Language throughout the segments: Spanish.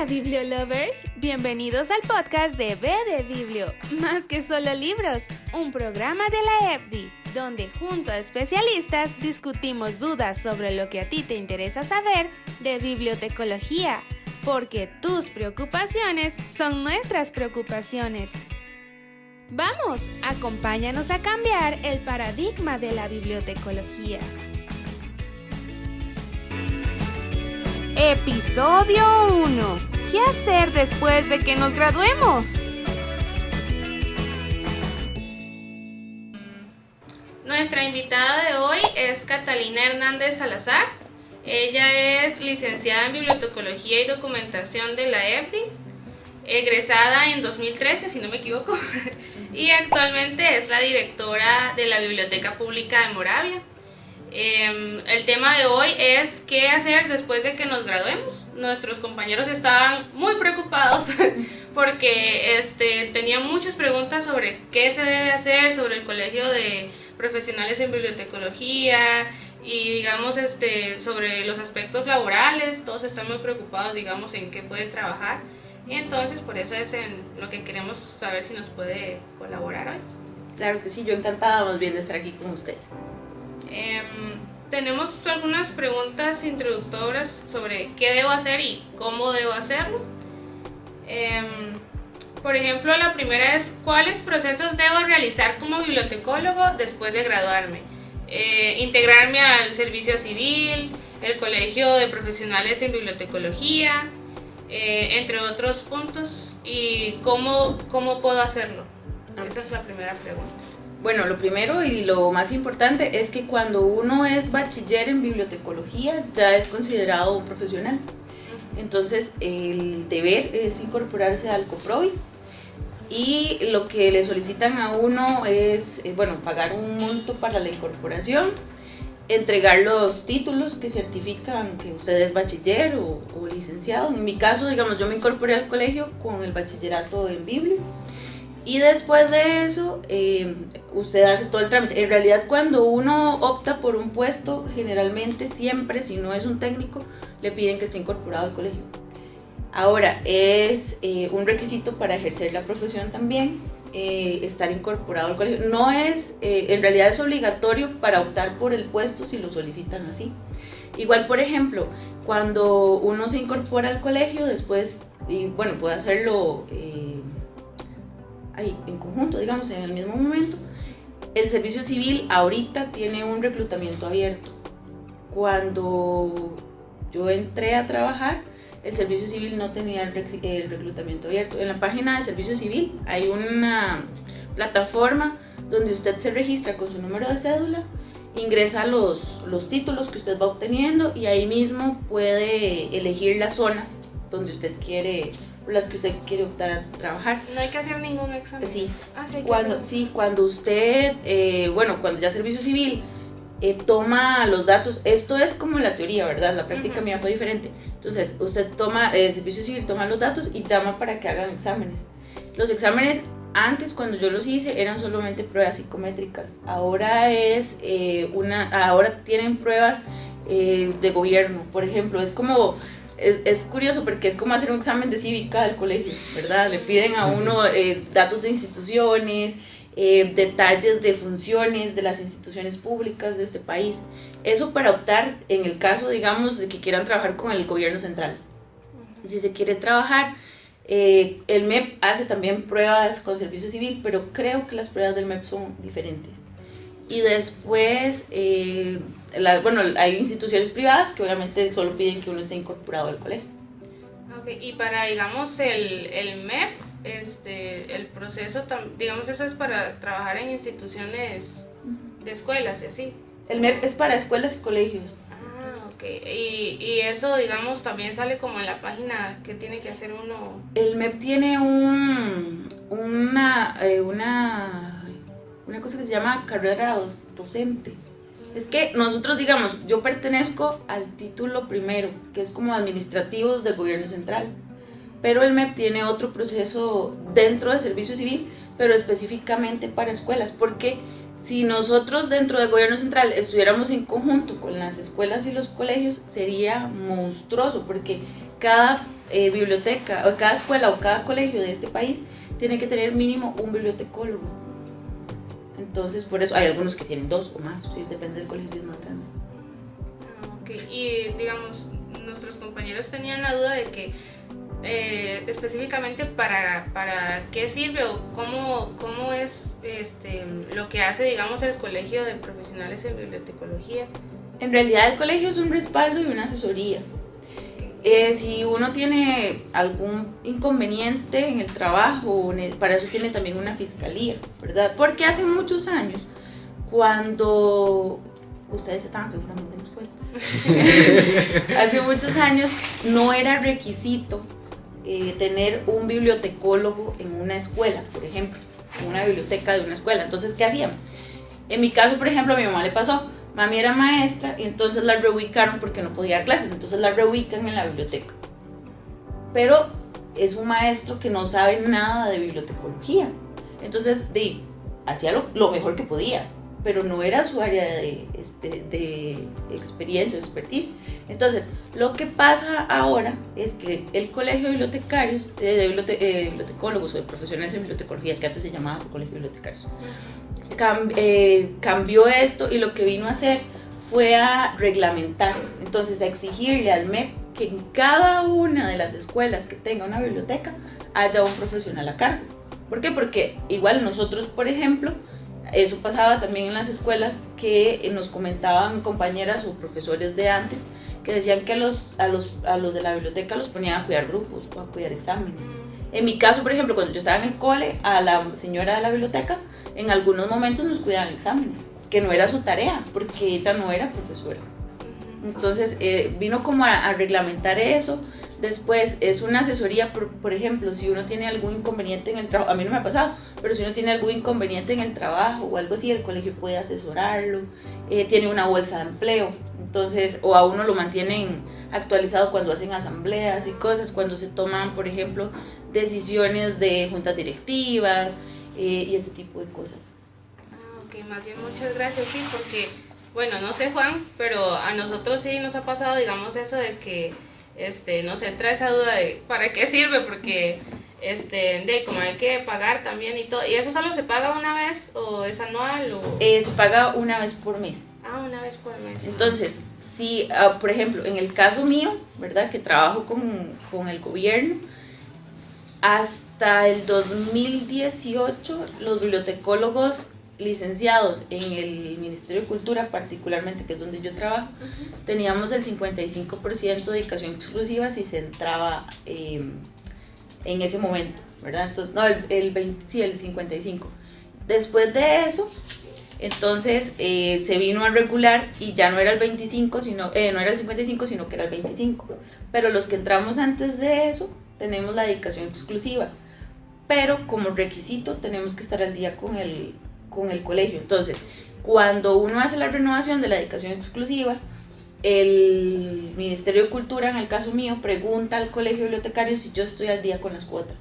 Hola Bibliolovers, bienvenidos al podcast de B de Biblio, más que solo libros, un programa de la EBDI, donde junto a especialistas discutimos dudas sobre lo que a ti te interesa saber de bibliotecología, porque tus preocupaciones son nuestras preocupaciones. Vamos, acompáñanos a cambiar el paradigma de la bibliotecología. Episodio 1. ¿Qué hacer después de que nos graduemos? Nuestra invitada de hoy es Catalina Hernández Salazar. Ella es licenciada en Bibliotecología y Documentación de la EBDI, egresada en 2013, si no me equivoco, y actualmente es la directora de la Biblioteca Pública de Moravia. El tema de hoy es qué hacer después de que nos graduemos. Nuestros compañeros estaban muy preocupados porque tenían muchas preguntas sobre qué se debe hacer, sobre el colegio de profesionales en bibliotecología y digamos sobre los aspectos laborales. Todos están muy preocupados, digamos, en qué pueden trabajar, y entonces por eso es en lo que queremos saber si nos puede colaborar hoy. Claro que sí, yo encantada más bien de estar aquí con ustedes. Tenemos algunas preguntas introductorias sobre qué debo hacer y cómo debo hacerlo. Por ejemplo, la primera es ¿cuáles procesos debo realizar como bibliotecólogo después de graduarme? Integrarme al servicio civil, el colegio de profesionales en bibliotecología, entre otros puntos, y cómo puedo hacerlo. Esa es la primera pregunta. Bueno, lo primero y lo más importante es que cuando uno es bachiller en bibliotecología ya es considerado un profesional. Entonces el deber es incorporarse al COPROBI, y lo que le solicitan a uno es pagar un monto para la incorporación, entregar los títulos que certifican que usted es bachiller o licenciado. En mi caso, digamos, yo me incorporé al colegio con el bachillerato en Biblio. Y después de eso, usted hace todo el trámite. En realidad, cuando uno opta por un puesto, generalmente siempre, si no es un técnico, le piden que esté incorporado al colegio. Ahora, es un requisito para ejercer la profesión también, estar incorporado al colegio. No es, en realidad es obligatorio para optar por el puesto si lo solicitan así. Igual, por ejemplo, cuando uno se incorpora al colegio, después, puede hacerlo en conjunto, digamos, en el mismo momento. El servicio civil ahorita tiene un reclutamiento abierto. Cuando yo entré a trabajar, el servicio civil no tenía el reclutamiento abierto. En la página de servicio civil hay una plataforma donde usted se registra con su número de cédula, ingresa los títulos que usted va obteniendo, y ahí mismo puede elegir las zonas donde usted quiere, por las que usted quiere optar a trabajar. No hay que hacer ningún examen. Sí. Sí, cuando usted, cuando ya servicio civil toma los datos, esto es como la teoría, ¿verdad? La práctica mía fue diferente. Entonces, usted el servicio civil toma los datos y llama para que hagan exámenes. Los exámenes antes, cuando yo los hice, eran solamente pruebas psicométricas. Ahora ahora tienen pruebas de gobierno, por ejemplo. Es curioso porque es como hacer un examen de cívica del colegio, ¿verdad? Le piden a uno datos de instituciones, detalles de funciones de las instituciones públicas de este país. Eso para optar en el caso, digamos, de que quieran trabajar con el gobierno central. Si se quiere trabajar, el MEP hace también pruebas con servicio civil, pero creo que las pruebas del MEP son diferentes. Y después, hay instituciones privadas que obviamente solo piden que uno esté incorporado al colegio. Okay. Y para, digamos, el MEP, el proceso, digamos, eso es para trabajar en instituciones de escuelas y así. El MEP es para escuelas y colegios. Ah, ok. Y eso, digamos, también sale como en la página que tiene que hacer uno. El MEP tiene una cosa que se llama carrera docente. Es que nosotros, digamos, yo pertenezco al título primero, que es como administrativos del gobierno central, pero el MEP tiene otro proceso dentro del servicio civil, pero específicamente para escuelas, porque si nosotros dentro del gobierno central estuviéramos en conjunto con las escuelas y los colegios, sería monstruoso, porque cada biblioteca, o cada escuela o cada colegio de este país tiene que tener mínimo un bibliotecólogo. Entonces, por eso hay algunos que tienen 2 o más, ¿sí? Depende del colegio si es más grande. Okay. Y digamos, nuestros compañeros tenían la duda de que específicamente para qué sirve o cómo es lo que hace, digamos, el Colegio de Profesionales en Bibliotecología. En realidad el colegio es un respaldo y una asesoría. Si uno tiene algún inconveniente en el trabajo, para eso tiene también una fiscalía, ¿verdad? Porque hace muchos años, cuando ustedes estaban seguramente en la escuela, hace muchos años no era requisito tener un bibliotecólogo en una escuela, por ejemplo, en una biblioteca de una escuela. Entonces, ¿qué hacían? En mi caso, por ejemplo, a mi mamá le pasó. Mami era maestra y entonces la reubicaron porque no podía dar clases, entonces la reubican en la biblioteca. Pero es un maestro que no sabe nada de bibliotecología. Entonces hacía lo mejor que podía, pero no era su área de experiencia o expertise. Entonces, lo que pasa ahora es que el colegio de bibliotecarios, bibliotecólogos o de profesionales en bibliotecología, que antes se llamaba colegio de bibliotecarios, cambió esto y lo que vino a hacer fue a reglamentar, entonces a exigirle al MEP que en cada una de las escuelas que tenga una biblioteca haya un profesional a cargo. ¿Por qué? Porque igual nosotros, por ejemplo, eso pasaba también en las escuelas, que nos comentaban compañeras o profesores de antes que decían que a los de la biblioteca los ponían a cuidar grupos o a cuidar exámenes. En mi caso, por ejemplo, cuando yo estaba en el cole, a la señora de la biblioteca en algunos momentos nos cuidaban exámenes, que no era su tarea, porque ella no era profesora. Entonces vino como a reglamentar eso. Después es una asesoría, por ejemplo, si uno tiene algún inconveniente en el trabajo, a mí no me ha pasado, pero si uno tiene algún inconveniente en el trabajo o algo así, el colegio puede asesorarlo, tiene una bolsa de empleo, entonces, o a uno lo mantienen actualizado cuando hacen asambleas y cosas, cuando se toman, por ejemplo, decisiones de juntas directivas y ese tipo de cosas. Ok, más bien muchas gracias, sí, porque, bueno, no sé Juan, pero a nosotros sí nos ha pasado, digamos, eso de que no sé, trae esa duda de para qué sirve, porque como hay que pagar también y todo. ¿Y eso solo se paga una vez o es anual? Se paga una vez por mes. Una vez por mes. Entonces, si, por ejemplo, en el caso mío, ¿verdad? Que trabajo con el gobierno, hasta el 2018 los bibliotecólogos licenciados en el Ministerio de Cultura, particularmente, que es donde yo trabajo, teníamos el 55% de dedicación exclusiva si se entraba en ese momento, ¿verdad? Entonces, no, el 55%. Después de eso, entonces se vino a regular y ya no era el 25, no era el 55, sino que era el 25%. Pero los que entramos antes de eso, tenemos la dedicación exclusiva, pero como requisito tenemos que estar al día con el colegio. Entonces, cuando uno hace la renovación de la dedicación exclusiva, el Ministerio de Cultura, en el caso mío, pregunta al colegio bibliotecario si yo estoy al día con las cuotas,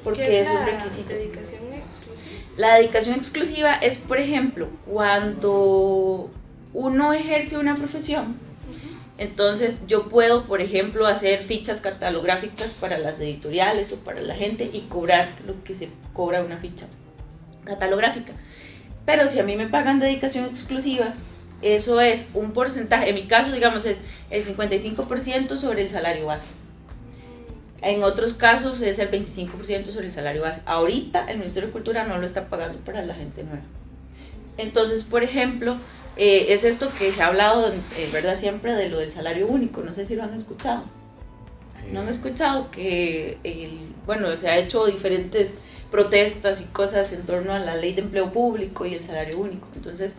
porque eso es requisito. ¿Dedicación exclusiva? La dedicación exclusiva es, por ejemplo, cuando uno ejerce una profesión, entonces yo puedo, por ejemplo, hacer fichas catalográficas para las editoriales o para la gente y cobrar lo que se cobra una ficha catalográfica. Pero si a mí me pagan dedicación exclusiva, eso es un porcentaje, en mi caso, digamos, es el 55% sobre el salario base. En otros casos es el 25% sobre el salario base. Ahorita el Ministerio de Cultura no lo está pagando para la gente nueva. Entonces, por ejemplo, es esto que se ha hablado, ¿verdad? Siempre de lo del salario único. No sé si lo han escuchado. ¿No han escuchado que, se ha hecho diferentes protestas y cosas en torno a la ley de empleo público y el salario único? Entonces,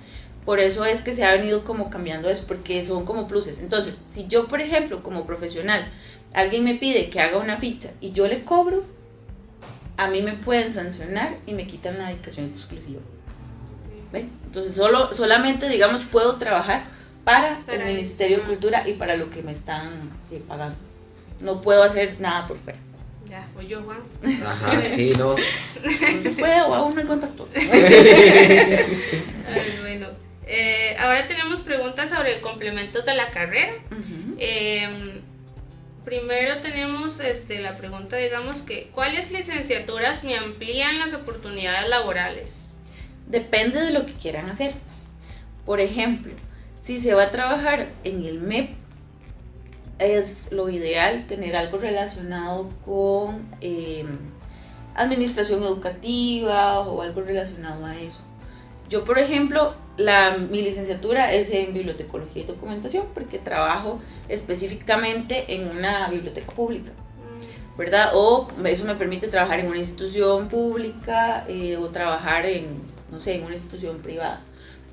por eso es que se ha venido como cambiando eso, porque son como pluses. Entonces, si yo, por ejemplo, como profesional, alguien me pide que haga una ficha y yo le cobro, a mí me pueden sancionar y me quitan la dedicación exclusiva. ¿Ven? Entonces, solamente, digamos, puedo trabajar para el Ministerio de Cultura y para lo que me están pagando. No puedo hacer nada por fuera. Ya, pues yo, Juan. Ajá, sí, no. No se puede, o a uno el buen pastor. Bueno, ahora tenemos preguntas sobre complementos de la carrera. primero tenemos la pregunta, digamos que, ¿cuáles licenciaturas me amplían las oportunidades laborales? Depende de lo que quieran hacer. Por ejemplo, si se va a trabajar en el MEP, es lo ideal tener algo relacionado con administración educativa o algo relacionado a eso. Yo, por ejemplo, mi licenciatura es en bibliotecología y documentación porque trabajo específicamente en una biblioteca pública, ¿verdad? O eso me permite trabajar en una institución pública o trabajar en una institución privada.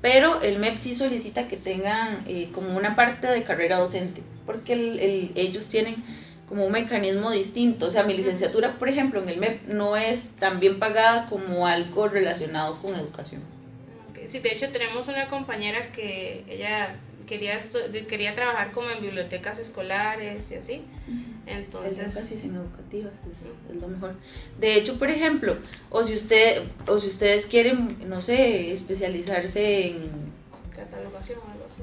Pero el MEP sí solicita que tengan como una parte de carrera docente, porque ellos tienen como un mecanismo distinto. O sea, mi licenciatura, por ejemplo, en el MEP no es tan bien pagada como algo relacionado con educación. Okay. Sí, de hecho tenemos una compañera que ella quería trabajar como en bibliotecas escolares y así. Entonces, el énfasis en educativas es lo mejor. De hecho, por ejemplo, o si ustedes quieren, no sé, especializarse en catalogación o algo así.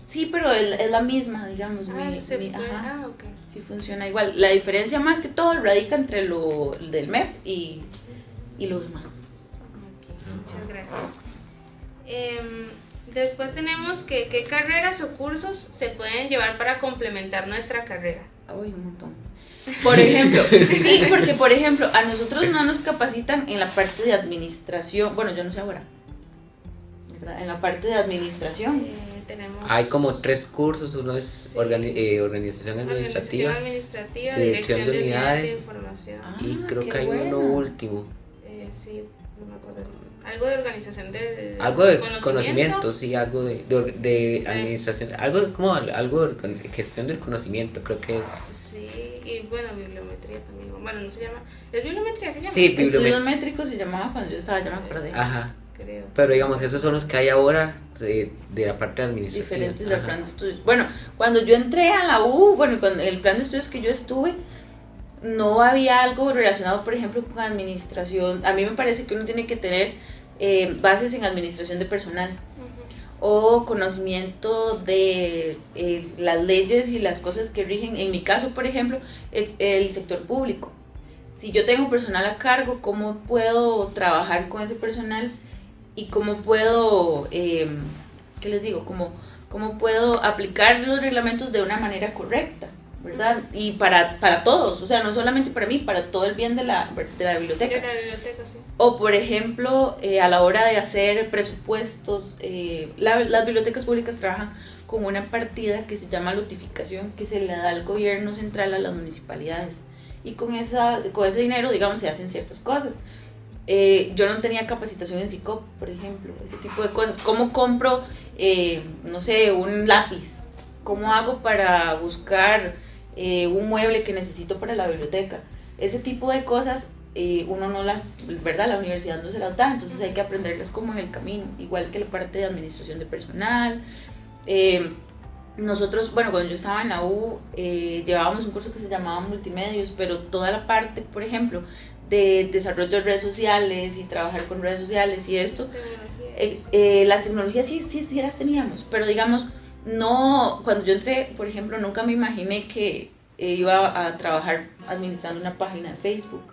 Sí, pero es la misma, digamos. Okay. Sí funciona igual. La diferencia más que todo radica entre lo del MEP y lo demás. Okay, muchas gracias. Después tenemos qué carreras o cursos se pueden llevar para complementar nuestra carrera. Uy, un montón. Por ejemplo, sí, porque por ejemplo, a nosotros no nos capacitan en la parte de administración. Bueno, yo no sé ahora, ¿verdad? En la parte de administración. Hay como 3 cursos, uno es sí. Organización administrativa, dirección de unidades de información. Y creo que hay uno último. Sí, no me acuerdo. Algo de organización de conocimiento, sí, algo de administración, algo de gestión del conocimiento, creo que es. Sí, y bueno, bibliometría también. Bueno, no se llama. ¿Es bibliometría? ¿Se llama? Sí, estudios métricos se llamaba cuando yo estaba, ya me acordé. Ajá. Creo. Pero digamos, esos son los que hay ahora de la parte administrativa. Diferentes del plan de estudios. Bueno, cuando yo entré a la U, con el plan de estudios que yo estuve, no había algo relacionado, por ejemplo, con administración. A mí me parece que uno tiene que tener bases en administración de personal o conocimiento de las leyes y las cosas que rigen, en mi caso, por ejemplo, el sector público. Si yo tengo personal a cargo, ¿cómo puedo trabajar con ese personal? Y cómo puedo, ¿qué les digo? ¿Cómo puedo aplicar los reglamentos de una manera correcta, ¿verdad? Y para todos, o sea, no solamente para mí, para todo el bien de la biblioteca. De la biblioteca, sí. O, por ejemplo, a la hora de hacer presupuestos, las bibliotecas públicas trabajan con una partida que se llama lotificación, que se le da al gobierno central a las municipalidades. Y con ese dinero, digamos, se hacen ciertas cosas. Yo no tenía capacitación en SICOP, por ejemplo, ese tipo de cosas. ¿Cómo compro, no sé, un lápiz? ¿Cómo hago para buscar un mueble que necesito para la biblioteca? Ese tipo de cosas uno no las, ¿verdad? La universidad no se las da, entonces hay que aprenderlas como en el camino, igual que la parte de administración de personal. Nosotros, cuando yo estaba en la U, llevábamos un curso que se llamaba Multimedios, pero toda la parte, por ejemplo, de desarrollo de redes sociales y trabajar con redes sociales y esto, las tecnologías sí las teníamos, pero digamos, no, cuando yo entré, por ejemplo, nunca me imaginé que iba a trabajar administrando una página de Facebook,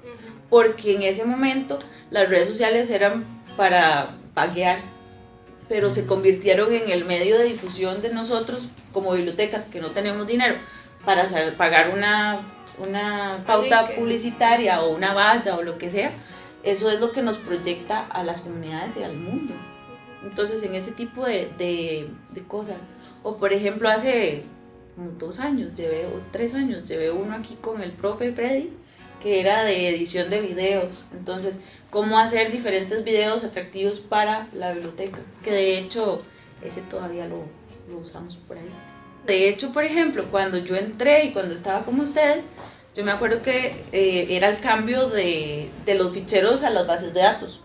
porque en ese momento las redes sociales eran para paguear, pero se convirtieron en el medio de difusión de nosotros como bibliotecas que no tenemos dinero para pagar una pauta publicitaria o una valla o lo que sea. Eso es lo que nos proyecta a las comunidades y al mundo. Entonces, en ese tipo de cosas, o por ejemplo, hace como 2 años, o 3 años, llevé uno aquí con el profe Freddy, que era de edición de videos. Entonces, cómo hacer diferentes videos atractivos para la biblioteca, que de hecho, ese todavía lo usamos por ahí. De hecho, por ejemplo, cuando yo entré y cuando estaba con ustedes, yo me acuerdo que era el cambio de los ficheros a las bases de datos.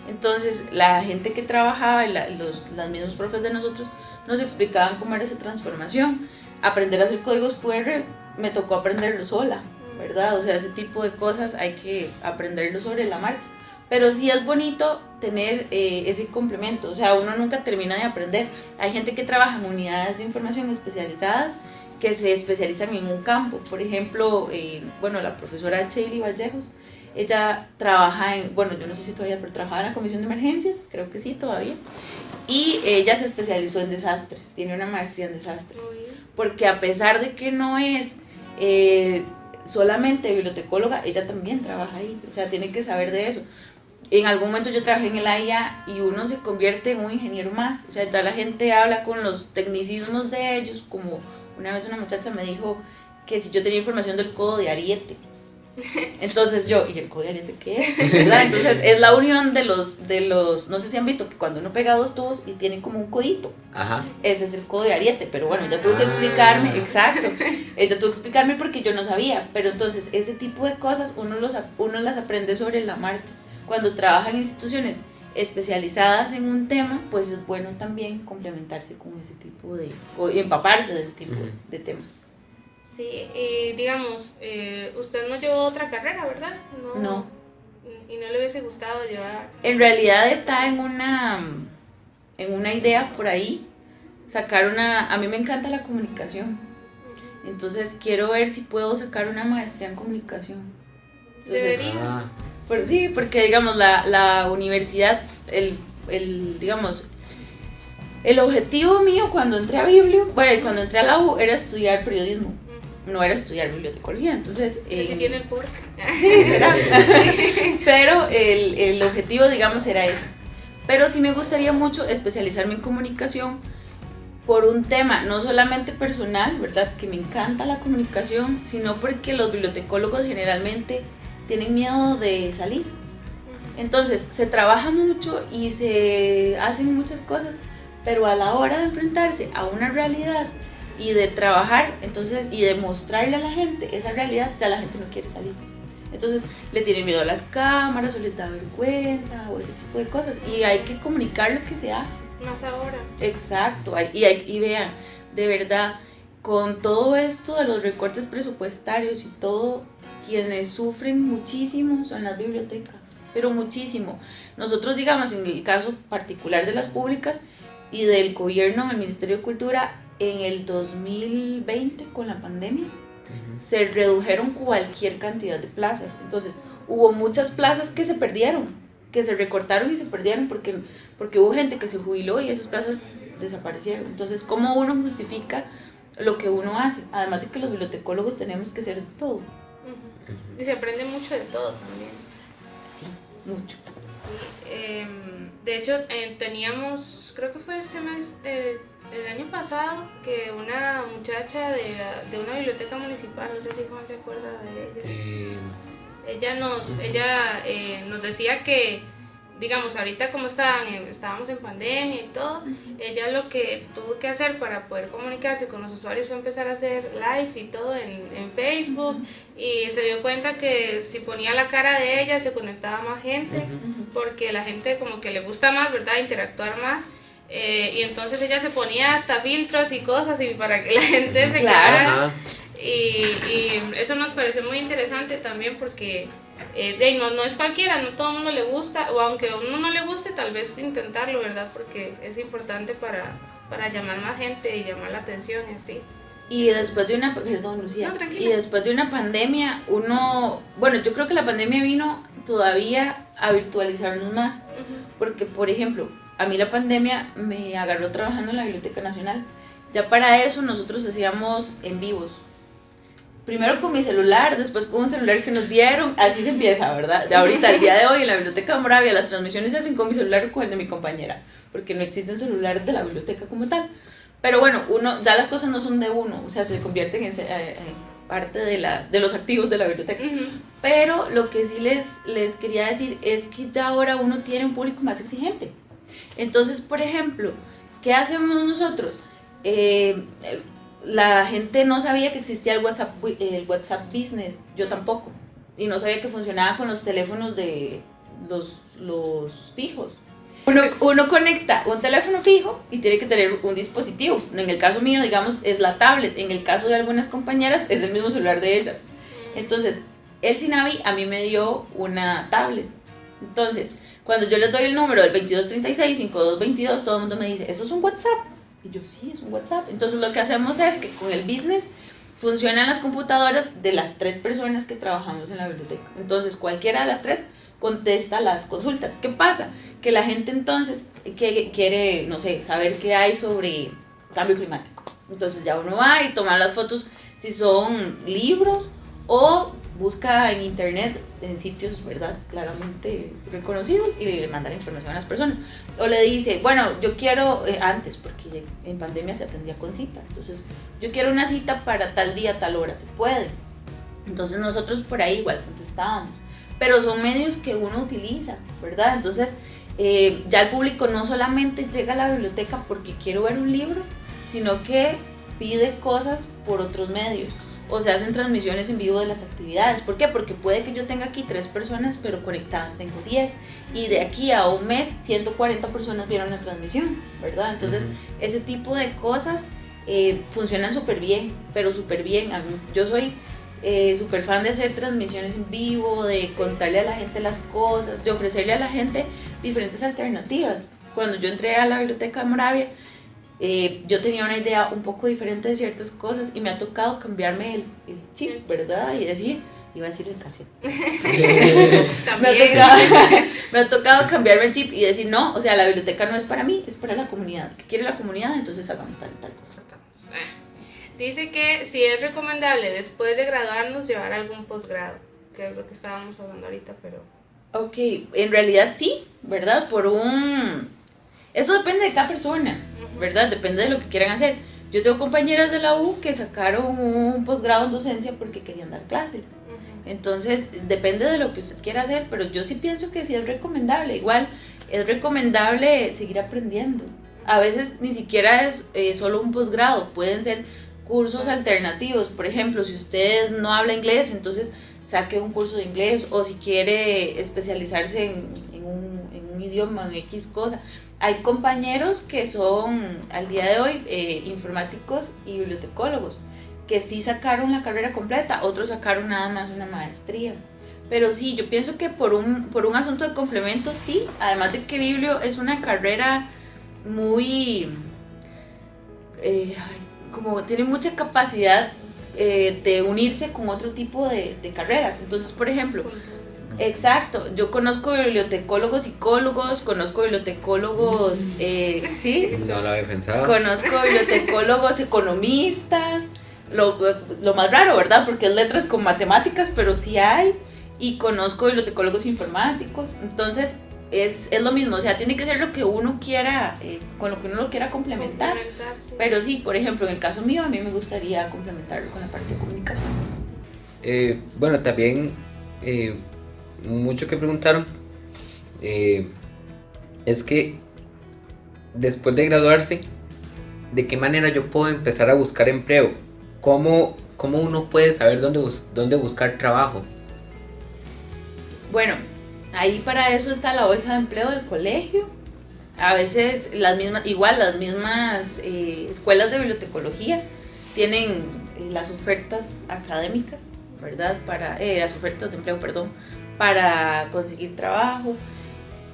Entonces, la gente que trabajaba, los mismos profes de nosotros, nos explicaban cómo era esa transformación. Aprender a hacer códigos QR, me tocó aprenderlo sola, ¿verdad? O sea, ese tipo de cosas hay que aprenderlo sobre la marcha. Pero sí es bonito tener ese complemento, o sea, uno nunca termina de aprender. Hay gente que trabaja en unidades de información especializadas que se especializan en un campo. Por ejemplo, la profesora Sheili Vallejos, ella trabaja yo no sé si todavía, pero trabajaba en la comisión de emergencias, creo que sí, todavía. Y ella se especializó en desastres, tiene una maestría en desastres. Porque a pesar de que no es solamente bibliotecóloga, ella también trabaja ahí, o sea, tiene que saber de eso. En algún momento yo trabajé en el AIA y uno se convierte en un ingeniero más, o sea, ya la gente habla con los tecnicismos de ellos, como una vez una muchacha me dijo que si yo tenía información del codo de ariete. Entonces yo, ¿y el codo de ariete qué es? ¿Verdad? Entonces es la unión de los, no sé si han visto que cuando uno pega dos tubos y tiene como un codito, Ajá. ese es el codo de ariete, pero bueno, ella tuvo que explicarme, exacto, ella tuvo que explicarme porque yo no sabía, pero entonces ese tipo de cosas uno las aprende sobre la marcha. Cuando trabaja en instituciones especializadas en un tema, pues es bueno también complementarse con ese tipo o empaparse de ese tipo de temas. Sí, y digamos, usted no llevó otra carrera, ¿verdad? No. ¿Y no le hubiese gustado llevar? En realidad está en una idea por ahí, a mí me encanta la comunicación, entonces quiero ver si puedo sacar una maestría en comunicación. Entonces, Debería. Sí, porque digamos la universidad, el objetivo mío cuando entré a cuando entré a la U era estudiar periodismo. No era estudiar bibliotecología, entonces... Si tiene el porc. Sí, será. Pero el objetivo, digamos, era eso. Pero sí me gustaría mucho especializarme en comunicación por un tema, no solamente personal, ¿verdad? Que me encanta la comunicación, sino porque los bibliotecólogos generalmente tienen miedo de salir. Entonces, se trabaja mucho y se hacen muchas cosas, pero a la hora de enfrentarse a una realidad y de trabajar, entonces, y de mostrarle a la gente esa realidad, ya la gente no quiere salir. Entonces, le tienen miedo a las cámaras, o les da vergüenza, o ese tipo de cosas. Y hay que comunicar lo que se hace. Más ahora. Exacto, y vean, de verdad, con todo esto de los recortes presupuestarios y todo, quienes sufren muchísimo son las bibliotecas, pero muchísimo. Nosotros, digamos, en el caso particular de las públicas y del gobierno, en el Ministerio de Cultura, en el 2020, con la pandemia, se redujeron cualquier cantidad de plazas. Entonces, hubo muchas plazas que se perdieron, que se recortaron y se perdieron porque hubo gente que se jubiló y esas plazas desaparecieron. Entonces, ¿cómo uno justifica lo que uno hace? Además de que los bibliotecólogos tenemos que hacer de todo. Y se aprende mucho de todo también. Sí, mucho. Sí, de hecho, teníamos, creo que fue ese mes, el año pasado, que una muchacha de una biblioteca municipal, no sé si Juan se acuerda de ella. Ella nos decía que, digamos, ahorita como estábamos en pandemia y todo, ella lo que tuvo que hacer para poder comunicarse con los usuarios fue empezar a hacer live y todo en Facebook, y se dio cuenta que si ponía la cara de ella se conectaba más gente, porque la gente como que le gusta más, ¿verdad?, interactuar más. Y entonces ella se ponía hasta filtros y cosas y para que la gente se quedara. Y eso nos pareció muy interesante también porque no es cualquiera, no todo el mundo le gusta, o aunque a uno no le guste, tal vez intentarlo, ¿verdad? Porque es importante para llamar más gente y llamar la atención y así. Y después de una, perdón Lucía, y después de una pandemia, yo creo que la pandemia vino todavía a virtualizarnos más, porque por ejemplo, a mí la pandemia me agarró trabajando en la Biblioteca Nacional. Ya para eso nosotros hacíamos en vivos. Primero con mi celular, después con un celular que nos dieron, así se empieza, ¿verdad? Ya ahorita, el día de hoy, en la Biblioteca de Moravia, las transmisiones se hacen con mi celular o con el de mi compañera, porque no existe un celular de la biblioteca como tal. Pero bueno, ya las cosas no son de uno, o sea, se convierten en parte de los activos de la biblioteca. Pero lo que sí les quería decir es que ya ahora uno tiene un público más exigente. Entonces, por ejemplo, ¿qué hacemos nosotros? La gente no sabía que existía el WhatsApp Business, yo tampoco, y no sabía que funcionaba con los teléfonos de los fijos. Uno conecta un teléfono fijo y tiene que tener un dispositivo. En el caso mío, digamos, es la tablet. En el caso de algunas compañeras, es el mismo celular de ellas. Entonces, el Sinavi a mí me dio una tablet. Entonces, cuando yo les doy el número del 2236-5222, todo el mundo me dice, ¿eso es un WhatsApp? Y yo, sí, es un WhatsApp. Entonces lo que hacemos es que con el business funcionan las computadoras de las 3 personas que trabajamos en la biblioteca. Entonces cualquiera de las 3 contesta las consultas. ¿Qué pasa? Que la gente entonces quiere, no sé, saber qué hay sobre cambio climático. Entonces ya uno va y toma las fotos si son libros o busca en internet en sitios, ¿verdad?, claramente reconocidos y le manda la información a las personas. O le dice, bueno, yo quiero, antes, porque en pandemia se atendía con cita, entonces yo quiero una cita para tal día, tal hora, se puede. Entonces nosotros por ahí igual contestábamos, pero son medios que uno utiliza, ¿verdad? Entonces ya el público no solamente llega a la biblioteca porque quiero ver un libro, sino que pide cosas por otros medios. O se hacen transmisiones en vivo de las actividades. ¿Por qué? Porque puede que yo tenga aquí 3 personas, pero conectadas tengo 10. Y de aquí a un mes, 140 personas vieron la transmisión, ¿verdad? Entonces, ese tipo de cosas funcionan súper bien, pero súper bien. Yo soy súper fan de hacer transmisiones en vivo, de contarle a la gente las cosas, de ofrecerle a la gente diferentes alternativas. Cuando yo entré a la biblioteca de Moravia, yo tenía una idea un poco diferente de ciertas cosas y me ha tocado cambiarme el chip, ¿verdad? Y decir, iba a decir el cassette. me ha tocado cambiarme el chip y decir, no, o sea, la biblioteca no es para mí, es para la comunidad. ¿Qué quiere la comunidad? Entonces hagamos tal cosa. Dice que si es recomendable después de graduarnos llevar algún posgrado, que es lo que estábamos hablando ahorita, pero... Ok, en realidad sí, ¿verdad? Eso depende de cada persona, ¿verdad? Depende de lo que quieran hacer. Yo tengo compañeras de la U que sacaron un posgrado en docencia porque querían dar clases. Entonces, depende de lo que usted quiera hacer, pero yo sí pienso que sí es recomendable. Igual, es recomendable seguir aprendiendo. A veces ni siquiera es solo un posgrado, pueden ser cursos alternativos. Por ejemplo, si usted no habla inglés, entonces saque un curso de inglés, o si quiere especializarse en un idioma, en X cosa. Hay compañeros que son, al día de hoy, informáticos y bibliotecólogos, que sí sacaron la carrera completa, otros sacaron nada más una maestría. Pero sí, yo pienso que por un asunto de complemento, sí, además de que Biblio es una carrera muy, como tiene mucha capacidad de unirse con otro tipo de carreras. Entonces, por ejemplo, exacto, yo conozco bibliotecólogos psicólogos, conozco bibliotecólogos, sí, no lo había pensado. Conozco bibliotecólogos economistas, lo más raro, ¿verdad? Porque es letras con matemáticas, pero sí hay, y conozco bibliotecólogos informáticos. Entonces es lo mismo, o sea, tiene que ser lo que uno quiera, con lo que uno lo quiera complementar, sí. Pero sí, por ejemplo, en el caso mío, a mí me gustaría complementarlo con la parte de comunicación. Bueno, también mucho que preguntaron es que después de graduarse, ¿de qué manera yo puedo empezar a buscar empleo? ¿Cómo uno puede saber dónde buscar trabajo? Bueno, ahí para eso está la bolsa de empleo del colegio. A veces las mismas escuelas de bibliotecología tienen las ofertas académicas, ¿verdad? Las ofertas de empleo, para conseguir trabajo.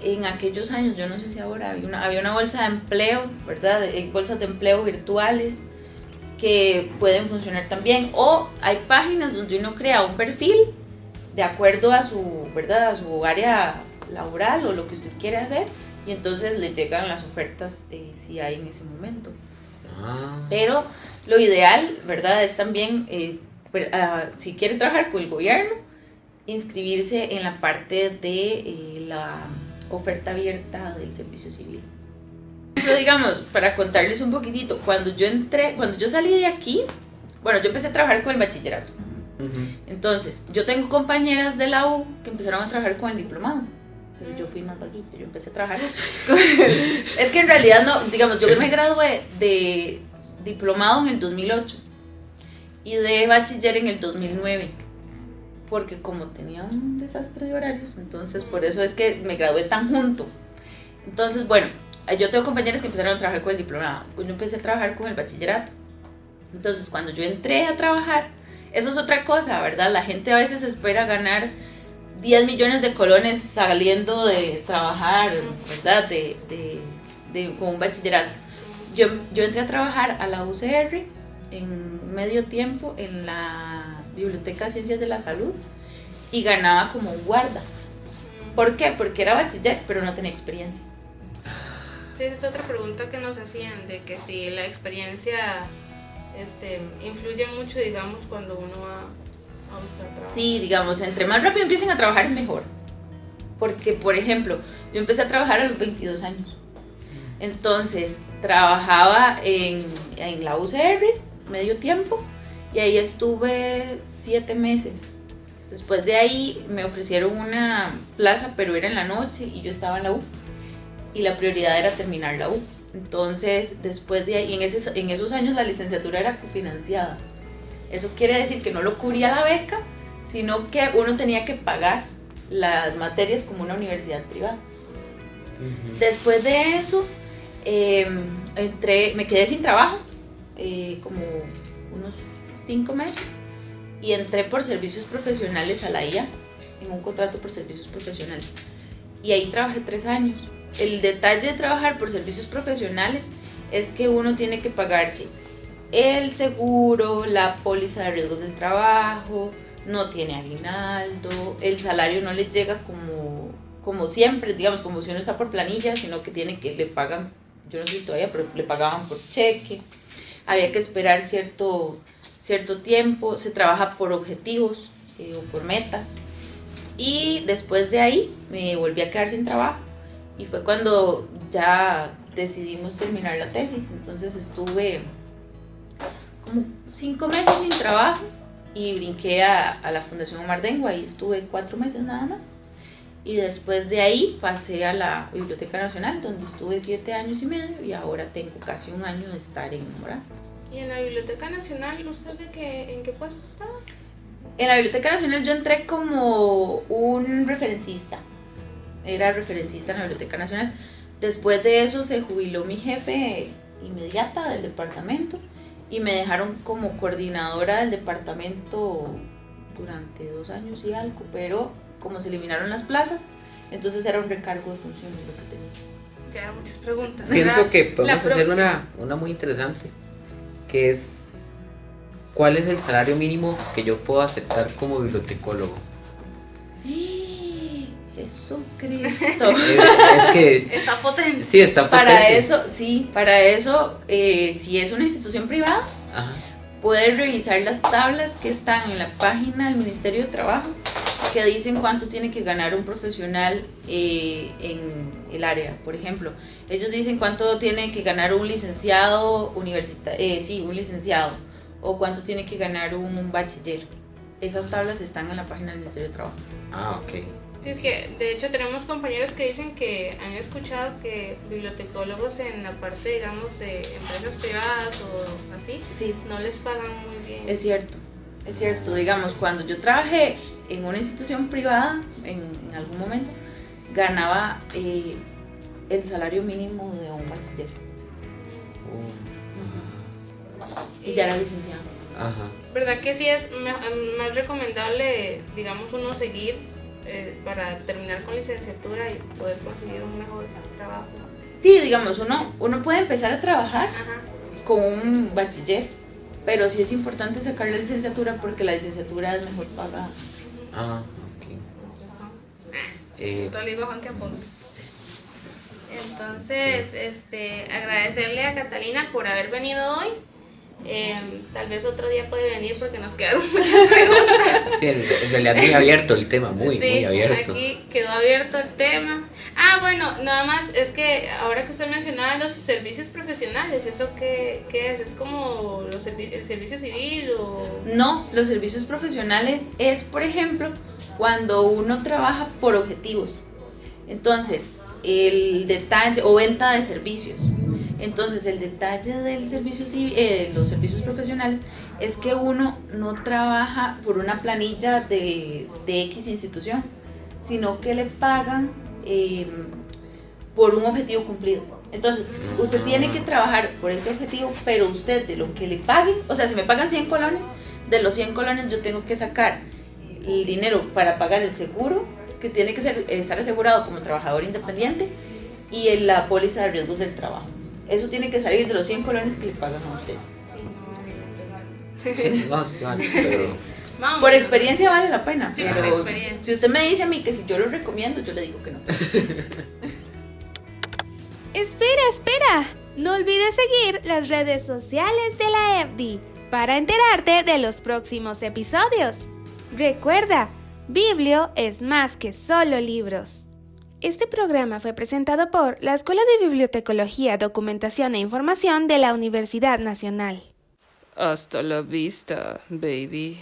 En aquellos años, yo no sé si ahora, había una bolsa de empleo, ¿verdad? Bolsas de empleo virtuales que pueden funcionar también. O hay páginas donde uno crea un perfil de acuerdo a su, ¿verdad?, a su área laboral o lo que usted quiere hacer, y entonces le llegan las ofertas si hay en ese momento. Pero lo ideal, ¿verdad?, es también, si quiere trabajar con el gobierno, inscribirse en la parte de la oferta abierta del servicio civil. Pero digamos, para contarles un poquitito, cuando yo salí de aquí, bueno, yo empecé a trabajar con el bachillerato. Entonces, yo tengo compañeras de la U que empezaron a trabajar con el diplomado. Yo fui más vaguita, yo empecé a trabajar. Es que en realidad no, digamos, yo me gradué de diplomado en el 2008 y de bachiller en el 2009, porque como tenía un desastre de horarios, entonces por eso es que me gradué tan junto. Entonces, bueno, yo tengo compañeras que empezaron a trabajar con el diplomado, pues yo empecé a trabajar con el bachillerato. Entonces, cuando yo entré a trabajar, eso es otra cosa, ¿verdad? La gente a veces espera ganar 10 millones de colones saliendo de trabajar, ¿verdad? Con un bachillerato. Yo entré a trabajar a la UCR en medio tiempo en la Biblioteca de Ciencias de la Salud y ganaba como un guarda. ¿Por qué? Porque era bachiller, pero no tenía experiencia. Sí, esa es otra pregunta que nos hacían, de que si la experiencia influye mucho, digamos, cuando uno va a buscar trabajo. Sí, digamos, entre más rápido empiecen a trabajar es mejor. Porque, por ejemplo, yo empecé a trabajar a los 22 años. Entonces, trabajaba en la UCR, medio tiempo, y ahí estuve 7 meses. Después de ahí me ofrecieron una plaza, pero era en la noche y yo estaba en la U. Y la prioridad era terminar la U. Entonces, después de ahí, en esos años la licenciatura era cofinanciada. Eso quiere decir que no lo cubría la beca, sino que uno tenía que pagar las materias como una universidad privada. Después de eso, me quedé sin trabajo, como unos 5 meses, y entré por servicios profesionales a la IA, en un contrato por servicios profesionales. Y ahí trabajé 3 años. El detalle de trabajar por servicios profesionales es que uno tiene que pagarse el seguro, la póliza de riesgos del trabajo, no tiene aguinaldo, el salario no les llega como siempre, digamos, como si uno está por planilla, sino que le pagan, yo no sé todavía, pero le pagaban por cheque, había que esperar cierto tiempo, se trabaja por objetivos o por metas, y después de ahí me volví a quedar sin trabajo, y fue cuando ya decidimos terminar la tesis. Entonces estuve como 5 meses sin trabajo y brinqué a la Fundación Omar Dengo, ahí estuve 4 meses nada más. Y después de ahí pasé a la Biblioteca Nacional, donde estuve 7 años y medio, y ahora tengo casi 1 año de estar en Morán. ¿Y en la Biblioteca Nacional usted en qué puesto estaba? En la Biblioteca Nacional yo entré como un referencista. Era referencista en la Biblioteca Nacional. Después de eso se jubiló mi jefe inmediata del departamento y me dejaron como coordinadora del departamento durante 2 años y algo, pero como se eliminaron las plazas, entonces era un recargo de funciones lo que tenía. Quedan muchas preguntas. Pienso que podemos hacer una muy interesante, que es ¿cuál es el salario mínimo que yo puedo aceptar como bibliotecólogo? Jesucristo. Es que está potente. sí, está potente. Para eso, si es una institución privada, Ajá. puedes revisar las tablas que están en la página del Ministerio de Trabajo, que dicen cuánto tiene que ganar un profesional en el área. Por ejemplo, ellos dicen cuánto tiene que ganar un licenciado un licenciado, o cuánto tiene que ganar un bachiller. Esas tablas están en la página del Ministerio de Trabajo. Ah, ok. Sí, es que de hecho tenemos compañeros que dicen que han escuchado que bibliotecólogos en la parte, digamos, de empresas privadas o así, Sí, no les pagan muy bien. es cierto. Digamos, cuando yo trabajé en una institución privada, en algún momento, ganaba el salario mínimo de un bachiller. Y ya era licenciado. Ajá. ¿Verdad que sí es más recomendable, digamos, uno seguir para terminar con licenciatura y poder conseguir un mejor trabajo? Sí, digamos, uno puede empezar a trabajar Ajá. con un bachiller, pero sí es importante sacar la licenciatura porque la licenciatura es mejor pagada. Ah, ok. Todo le digo a Juan que apunte. Entonces, agradecerle a Catalina por haber venido hoy. Tal vez otro día puede venir porque nos quedaron muchas preguntas. Sí, en realidad muy abierto el tema, muy abierto. Aquí quedó abierto el tema. Bueno, nada más es que ahora que usted mencionaba los servicios profesionales, ¿eso qué es? ¿Es como el servicio civil o...? No, los servicios profesionales es, por ejemplo, cuando uno trabaja por objetivos. Entonces, el detalle o venta de servicios. Entonces, el detalle del servicio civil, los servicios profesionales, es que uno no trabaja por una planilla de X institución, sino que le pagan por un objetivo cumplido. Entonces, usted tiene que trabajar por ese objetivo, pero usted de lo que le paguen, o sea, si me pagan 100 colones, de los 100 colones yo tengo que sacar el dinero para pagar el seguro, que tiene que estar asegurado como trabajador independiente, y la póliza de riesgos del trabajo. Eso tiene que salir de los 100 colones que le pagan a usted. No, sí, vale, pero Vamos. Por experiencia vale la pena, Sí, pero por experiencia. si usted me dice a mí que si yo lo recomiendo, yo le digo que no. Espera. No olvides seguir las redes sociales de la EFDI para enterarte de los próximos episodios. Recuerda, Biblio es más que solo libros. Este programa fue presentado por la Escuela de Bibliotecología, Documentación e Información de la Universidad Nacional. Hasta la vista, baby.